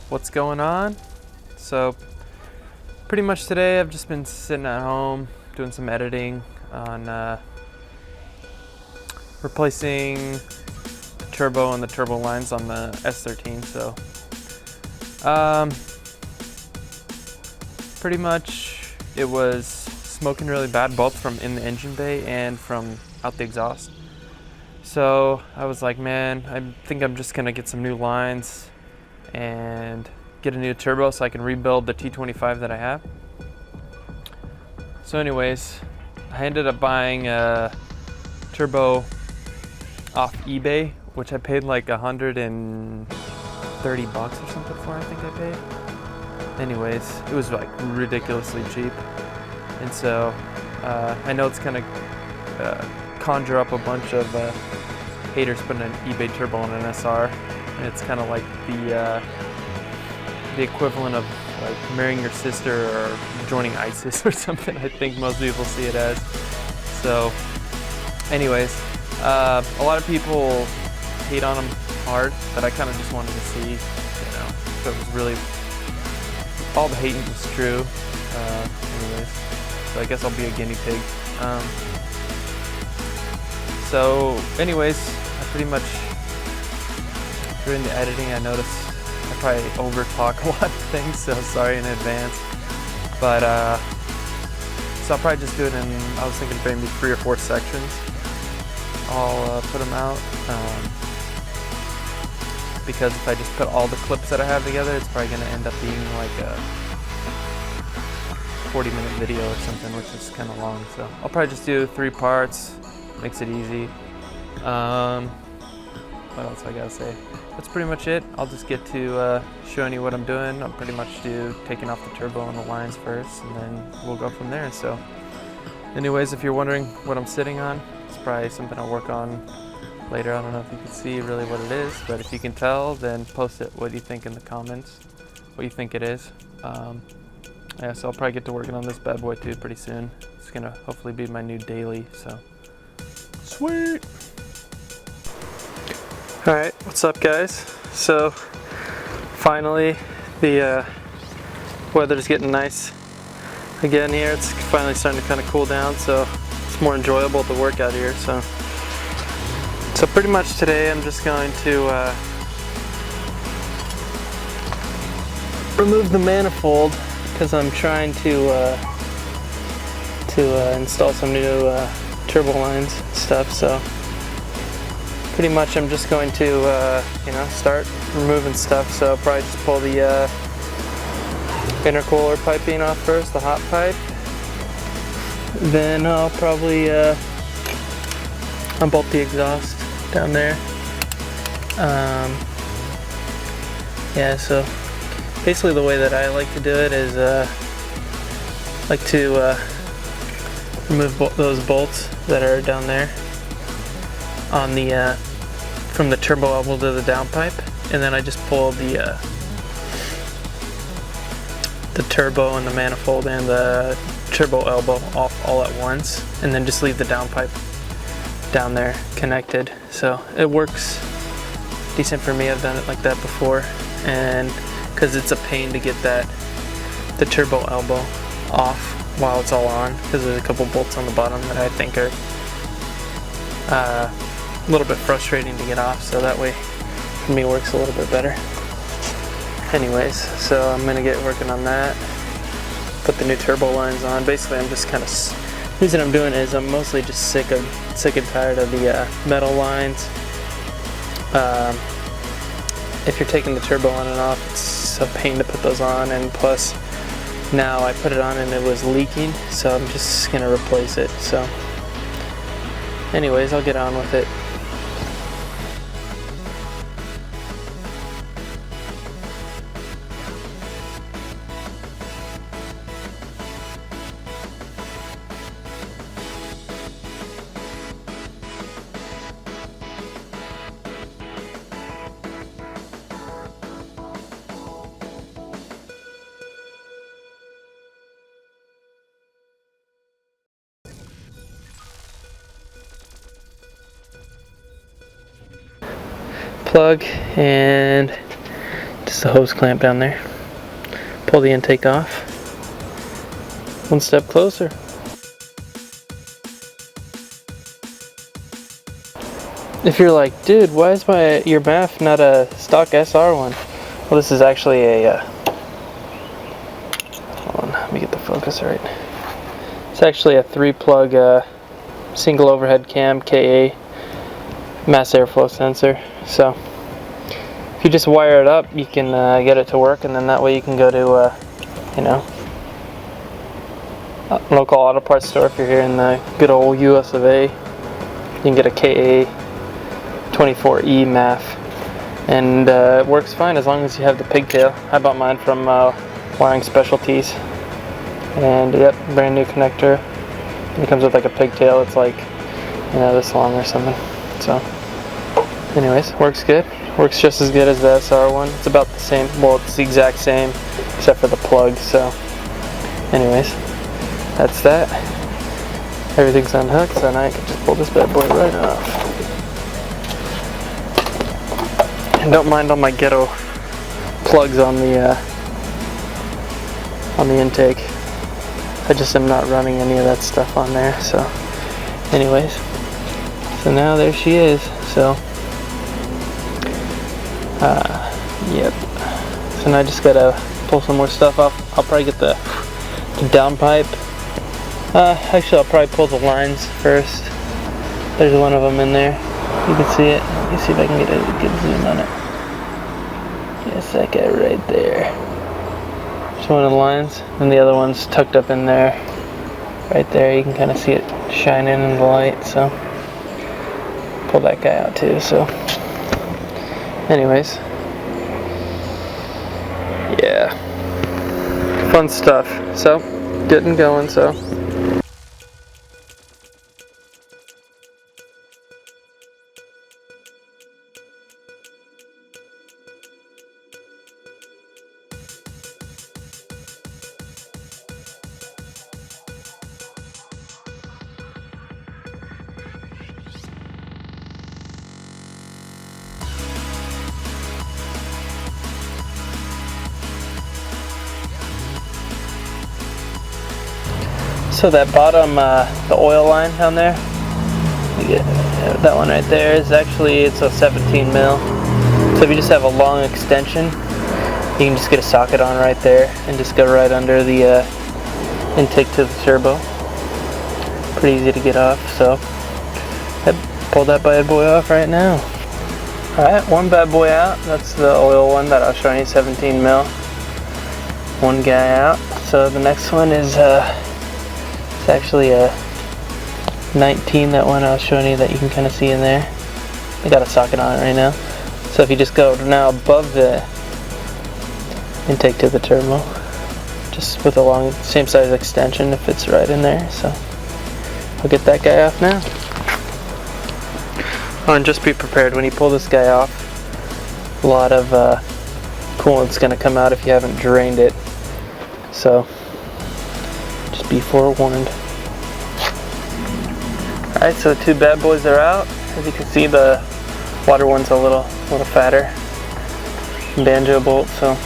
what's going on? So pretty much today I've just been sitting at home doing some editing on replacing the turbo and the turbo lines on the S13. So pretty much it was smoking really bad, both from in the engine bay and from out the exhaust. So I was like, man, I think I'm just gonna get some new lines and get a new turbo so I can rebuild the T25 that I have. So anyways, I ended up buying a turbo off eBay, which I paid like $130 or something for, I think I paid. Anyways, it was like ridiculously cheap. And so I know it's gonna conjure up a bunch of haters putting an eBay turbo on an SR. And it's kind of like the equivalent of like marrying your sister or joining ISIS or something. I think most people see it as. So anyways, a lot of people hate on them hard, but I kind of just wanted to see, if it was really, all the hating was true. Anyways, so I guess I'll be a guinea pig. So anyways, I pretty much, during the editing, I noticed I probably over talk a lot of things, so sorry in advance. But so I'll probably just do it in, I was thinking maybe 3 or 4 sections. I'll put them out because if I just put all the clips that I have together, it's probably going to end up being like a 40-minute video or something, which is kind of long. So I'll probably just do 3 parts, makes it easy. What else I gotta say? That's pretty much it. I'll just get to showing you what I'm doing. I'll pretty much do taking off the turbo and the lines first, and then we'll go from there. So anyways, if you're wondering what I'm sitting on, it's probably something I'll work on later. I don't know if you can see really what it is, but if you can tell, then post it what you think in the comments, what you think it is. Yeah, so I'll probably get to working on this bad boy too pretty soon. It's gonna hopefully be my new daily, so sweet. All right, what's up guys? So finally the weather's getting nice again here. It's finally starting to kind of cool down, so it's more enjoyable to work out here. So pretty much today I'm just going to remove the manifold because I'm trying to install some new turbo lines and stuff. So pretty much I'm just going to start removing stuff. So I'll probably just pull the intercooler piping off first, the hot pipe. Then I'll probably unbolt the exhaust down there. Yeah, so basically the way that I like to do it is like to remove those bolts that are down there on the from the turbo elbow to the downpipe, and then I just pull the turbo and the manifold and the turbo elbow off all at once, and then just leave the downpipe down there connected. So it works decent for me. I've done it like that before, and because it's a pain to get the turbo elbow off while it's all on, because there's a couple bolts on the bottom that I think are a little bit frustrating to get off, so that way for me works a little bit better. Anyways, so I'm gonna get working on that, put the new turbo lines on. Basically I'm just kind of, the reason I'm doing it is I'm mostly just sick and tired of the metal lines. If you're taking the turbo on and off, it's a pain to put those on, and plus now I put it on and it was leaking, so I'm just gonna replace it. So anyways, I'll get on with it. Plug and Just the hose clamp down there. Pull the intake off. One step closer. If you're like, dude, why is your MAF not a stock SR one? Well, this is actually a, hold on, let me get the focus right. It's actually a 3-plug single overhead cam KA mass airflow sensor. So if you just wire it up, you can get it to work, and then that way you can go to, you know, a local auto parts store. If you're here in the good old US of A, you can get a KA 24E MAF, and it works fine as long as you have the pigtail. I bought mine from Wiring Specialties, and yep, brand new connector. It comes with like a pigtail. It's like, you know, this long or something. So anyways, works good. Works just as good as the SR one. It's about the same. Well, it's the exact same except for the plug. So anyways, that's that. Everything's unhooked, so now I can just pull this bad boy right off. And don't mind all my ghetto plugs on the intake. I just am not running any of that stuff on there. So anyways, so now there she is. So yep. So now I just gotta pull some more stuff off. I'll probably get the downpipe. Actually, I'll probably pull the lines first. There's one of them in there. You can see it. Let me see if I can get a good zoom on it. Yes, that guy right there. There's one of the lines, and the other one's tucked up in there. Right there, you can kind of see it shining in the light. So pull that guy out too. So anyways, yeah, fun stuff. So getting going. So that bottom, the oil line down there, that one right there is actually, it's a 17 mil. So if you just have a long extension, you can just get a socket on right there and just go right under the intake to the turbo. Pretty easy to get off. So I pulled that bad boy off right now. Alright, one bad boy out. That's the oil one that I was showing you, 17 mil. One guy out. So the next one is it's actually a 19, that one I was showing you that you can kind of see in there. I got a socket on it right now. So if you just go now above the intake to the turbo, just with a long, same size extension, it fits right in there. So I'll get that guy off now. Oh, and just be prepared when you pull this guy off. A lot of coolant's going to come out if you haven't drained it. So just be forewarned. Alright, so the two bad boys are out. As you can see, the water one's a little fatter. Banjo bolt, so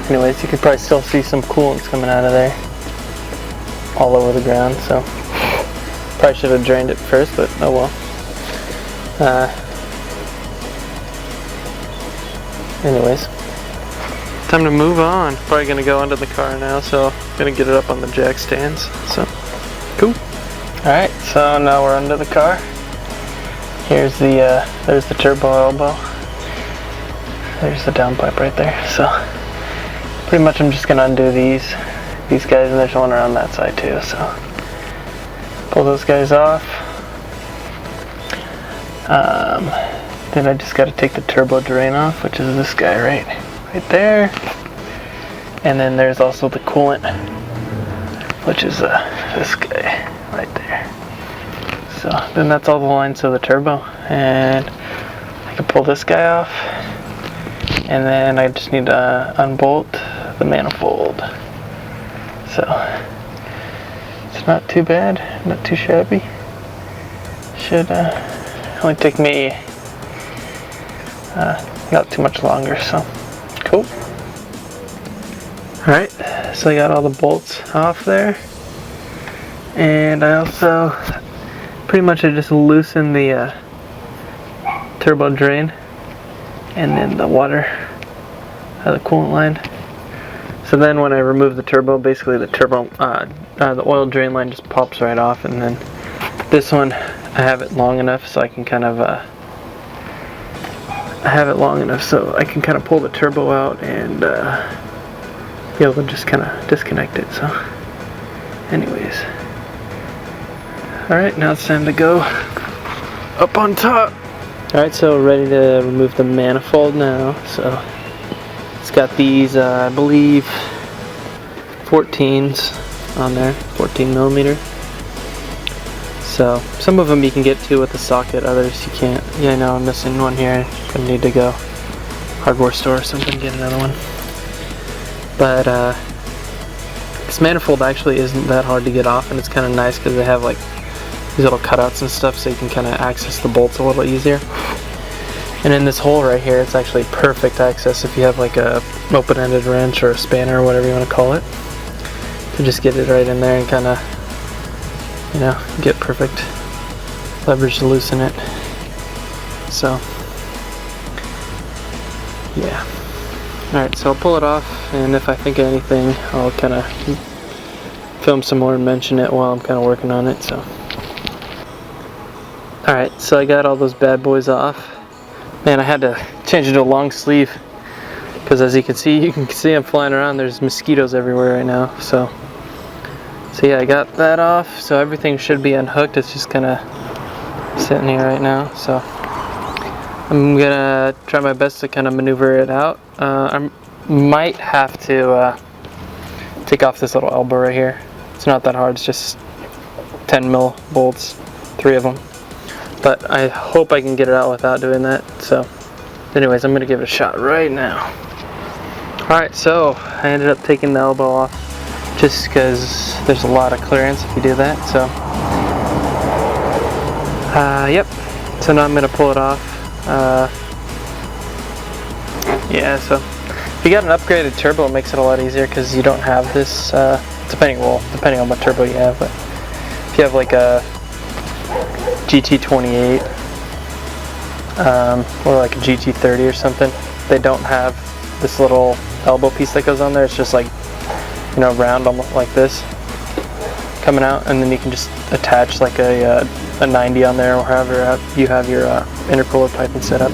anyways, you can probably still see some coolants coming out of there all over the ground. So probably should have drained it first, but oh well. Anyways, time to move on. Probably gonna go under the car now, so I'm gonna get it up on the jack stands. So cool. Alright, so now we're under the car. Here's the there's the turbo elbow. There's the downpipe right there. So pretty much I'm just gonna undo these guys, and there's one around that side too. So pull those guys off. Then I just got to take the turbo drain off, which is this guy right there. And then there's also the coolant, which is this guy right there. So then that's all the lines to the turbo, and I can pull this guy off, and then I just need to unbolt the manifold. So it's not too bad, not too shabby. Should only take me not too much longer, so cool. Alright, so I got all the bolts off there, and I also pretty much I just loosened the turbo drain and then the water out of the coolant line. So then when I remove the turbo, basically the oil drain line just pops right off, and then this one I have it long enough so I can kind of pull the turbo out and be able to just kind of disconnect it. So anyways, alright, now it's time to go up on top. Alright, so ready to remove the manifold now. So it's got these I believe 14s on there, 14 millimeter. So some of them you can get to with the socket, others you can't. Yeah, I know I'm missing one here. Gonna need to go hardware store or something, get another one. But this manifold actually isn't that hard to get off, and it's kind of nice because they have like these little cutouts and stuff, so you can kind of access the bolts a little easier. And in this hole right here, it's actually perfect access if you have like a open-ended wrench or a spanner or whatever you want to call it, to just get it right in there and kind of, you know, get perfect leverage to loosen it. So yeah. Alright, so I'll pull it off, and if I think of anything, I'll kind of film some more and mention it while I'm kind of working on it. So alright, so I got all those bad boys off. Man, I had to change it to a long sleeve because, as you can see them flying around. There's mosquitoes everywhere right now. So yeah, I got that off, so everything should be unhooked. It's just kind of sitting here right now. So I'm gonna try my best to kind of maneuver it out. I might have to take off this little elbow right here. It's not that hard. It's just 10 mil bolts, 3 of them. But I hope I can get it out without doing that. So anyways, I'm gonna give it a shot right now. Alright, so I ended up taking the elbow off just because there's a lot of clearance if you do that. So yep, so now I'm gonna pull it off. Yeah, so if you got an upgraded turbo, it makes it a lot easier because you don't have this, depending on what turbo you have. But if you have like a GT28 or like a GT30 or something, they don't have this little elbow piece that goes on there. It's just like, you know, round, almost like this, coming out, and then you can just attach like a 90 on there, or however you have your intercooler piping set up.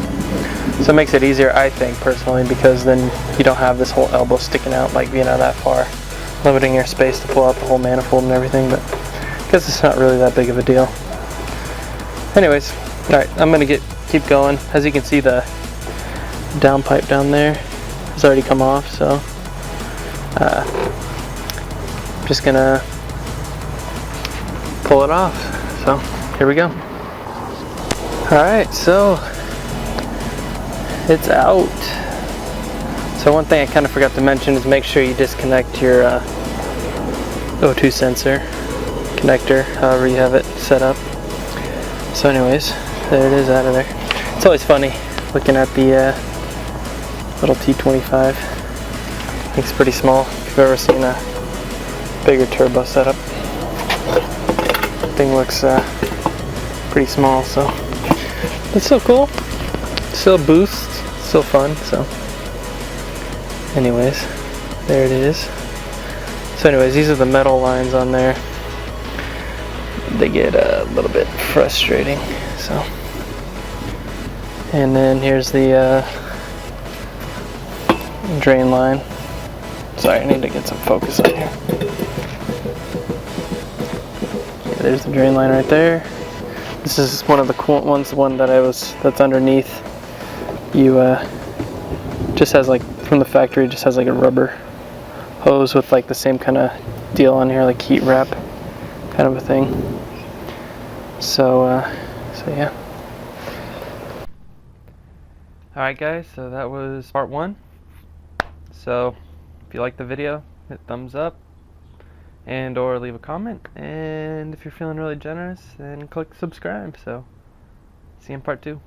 So it makes it easier, I think, personally, because then you don't have this whole elbow sticking out, like, you know, that far, limiting your space to pull out the whole manifold and everything. But I guess it's not really that big of a deal. Anyways, alright, I'm gonna keep going. As you can see, the downpipe down there has already come off, so I'm just gonna pull it off. So here we go. Alright, so it's out. So one thing I kind of forgot to mention is make sure you disconnect your O2 sensor connector, however you have it set up. So anyways, there it is, out of there. It's always funny looking at the little T25. I think it's pretty small. If you've ever seen a bigger turbo setup, the thing looks pretty small. So it's still cool, still boosts, still fun. So anyways, there it is. So anyways, these are the metal lines on there. They get a little bit frustrating. So, and then here's the drain line. Sorry, I need to get some focus on here. Yeah, there's the drain line right there. This is one of the Coolant ones, the one that's underneath. You just has, like, from the factory, just has like a rubber hose with like the same kind of deal on here, like heat wrap kind of a thing. So yeah. Alright guys, so that was part 1. So if you liked the video, hit thumbs up and or leave a comment, and if you're feeling really generous, then click subscribe. So see you in part 2.